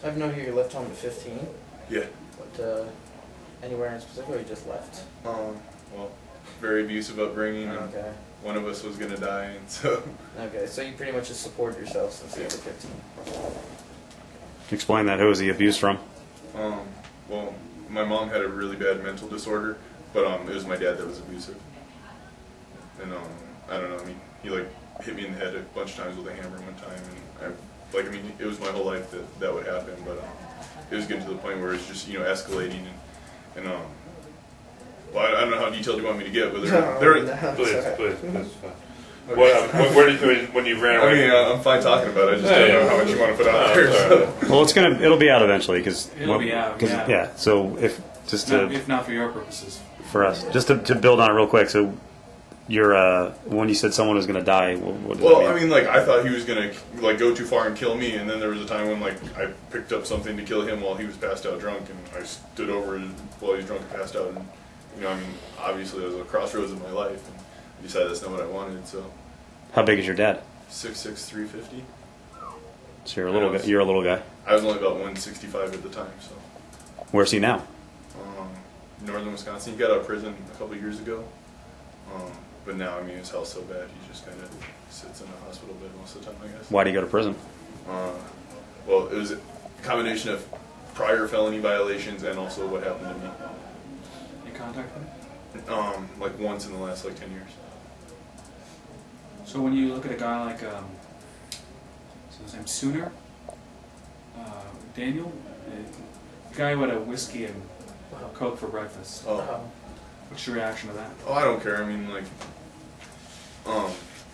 I've known here you left home at 15. Yeah. But anywhere in specific, or you just left? Well, very abusive upbringing. Okay. One of us was gonna die, and so. Okay, so you pretty much just supported yourself since you were 15. Explain that. Who was he abused from? Well, my mom had a really bad mental disorder, but it was my dad that was abusive. And I don't know. I mean, he like hit me in the head a bunch of times with a hammer one time, and I mean, it was my whole life that would happen, but it was getting to the point where it's just escalating and well, I don't know how detailed you want me to get, but Please. Where did when you ran away? I mean, I'm fine talking about it. I just don't know how much you want to put out there. So. Well, it'll be out eventually because it'll be out. Yeah. So if not for your purposes, for us, just to build on it real quick. So you're when you said someone was going to die, what does that mean? I mean, like I thought he was going to like go too far and kill me, and then there was a time when like I picked up something to kill him while he was passed out drunk, and I stood over while he was drunk and passed out, and I mean, obviously it was a crossroads in my life, and I decided that's not what I wanted. So. How big is your dad? 6'6", 350. So you're a little guy. You're a little guy. I was only about 165 at the time. So. Where's he now? Northern Wisconsin. He got out of prison a couple of years ago. But now, I mean, his health's so bad, he just kind of sits in a hospital bed most of the time, I guess. Why did he go to prison? Well, it was a combination of prior felony violations and also what happened to me. You contact him? Like once in the last like 10 years. So when you look at a guy like, so his name's Sooner, Daniel, the guy who had a whiskey and Coke for breakfast. What's your reaction to that? Oh, I don't care. I mean, like,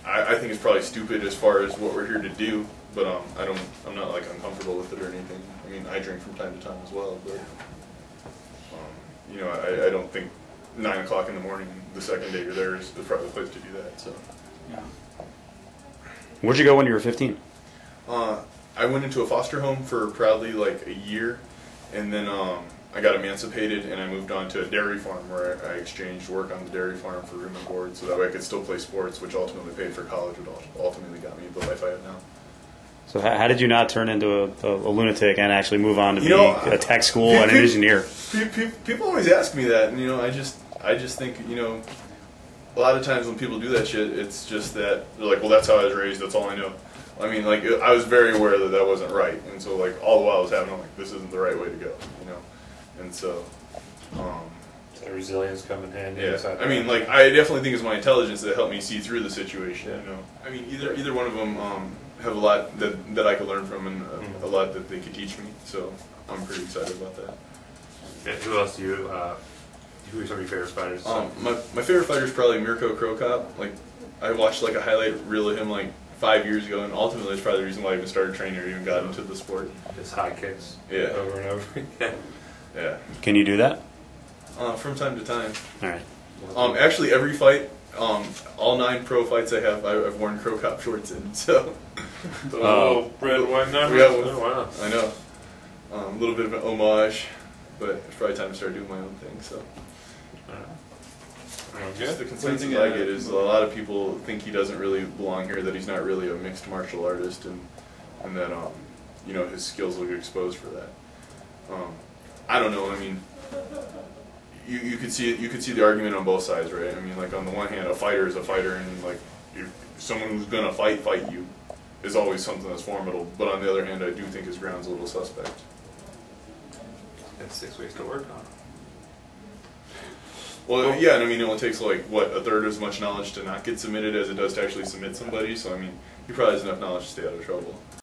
I think it's probably stupid as far as what we're here to do, but I'm not like uncomfortable with it or anything. I mean, I drink from time to time as well, but I don't think 9 o'clock in the morning the second day you're there is probably the place to do that. So. Yeah. Where'd you go when you were 15? I went into a foster home for probably like a year, and then I got emancipated and I moved on to a dairy farm where I exchanged work on the dairy farm for room and board, so that way I could still play sports, which ultimately paid for college, which ultimately got me the life I have now. So how did you not turn into a lunatic and actually move on to be a tech school and an engineer? People always ask me that, and I just think a lot of times when people do that shit, it's just that they're like, well, that's how I was raised, that's all I know. I mean, like, I was very aware that that wasn't right, and so, like, all the while I was having, I'm like, this isn't the right way to go, and so, So resilience come in handy. Yeah, I mean, like, I definitely think it's my intelligence that helped me see through the situation, I mean, either one of them have a lot that I could learn from, and a lot that they could teach me, so I'm pretty excited about that. Yeah, who else do you, who are some of your favorite fighters? My favorite fighter is probably Mirko Krokop. Like, I watched like a highlight reel of him like 5 years ago, and ultimately it's probably the reason why I even started training or even got into the sport. His high kicks. Yeah. Over and over again. Yeah. Can you do that? From time to time. All right. Actually, every fight, all 9 pro fights I have, I've worn Krokop shorts in. So. Red, white, number. Yeah, wow. I know. A little bit of an homage, but it's probably time to start doing my own thing. So. Just the consensus I get is a lot of people think he doesn't really belong here, that he's not really a mixed martial artist, and that his skills will get exposed for that. I don't know. I mean, you could see the argument on both sides, right? I mean, like on the one hand, a fighter is a fighter, and like someone who's gonna fight you is always something that's formidable. But on the other hand, I do think his ground's a little suspect. That's 6 weeks to work on. Well, yeah, and I mean, it only takes like, what, a third as much knowledge to not get submitted as it does to actually submit somebody, so I mean, he probably has enough knowledge to stay out of trouble.